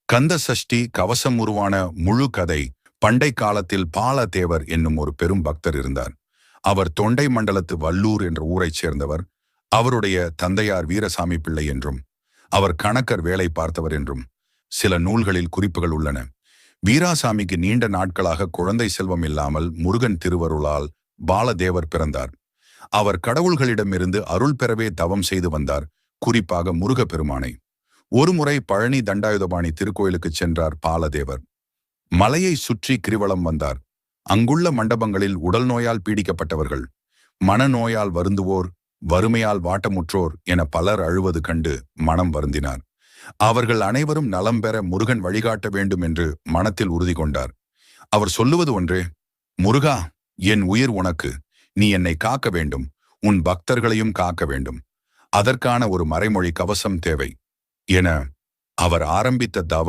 கந்த சஷ்டி கவசம் உருவான முழு கதை. பண்டை காலத்தில் பாலதேவர் என்னும் ஒரு பெரும் பக்தர் இருந்தார். அவர் தொண்டை மண்டலத்து வல்லூர் என்ற ஊரைச் சேர்ந்தவர். அவருடைய தந்தையார் வீரசாமி பிள்ளை என்றும் அவர் கணக்கர் வேலை பார்த்தவர் என்றும் சில நூல்களில் குறிப்புகள் உள்ளன. வீராசாமிக்கு நீண்ட நாட்களாக குழந்தை செல்வம் இல்லாமல் முருகன் திருவருளால் பாலதேவர் பிறந்தார். அவர் கடவுள்களிடமிருந்து அருள் பெறவே தவம் செய்து வந்தார், குறிப்பாக முருகப்பெருமானை. ஒருமுறை பழனி தண்டாயுதபாணி திருக்கோயிலுக்கு சென்றார் பாலதேவர். மலையை சுற்றி கிரிவலம் வந்தார். அங்குள்ள மண்டபங்களில் உடல் நோயால் பீடிக்கப்பட்டவர்கள், மனநோயால் வருந்துவோர், வறுமையால் வாட்டமுற்றோர் என பலர் அழுவது கண்டு மனம் வருந்தினார். அவர்கள் அனைவரும் நலம் பெற முருகன் வழிகாட்ட வேண்டும் என்று மனத்தில் உறுதி கொண்டார். அவர் சொல்லுவது ஒன்றே: முருகா, என் உயிர் உனக்கு, நீ என்னை காக்க வேண்டும், உன் பக்தர்களையும் காக்க வேண்டும். அதற்கான ஒரு மறைமொழி கவசம் தேவை என அவர் ஆரம்பித்த தவம்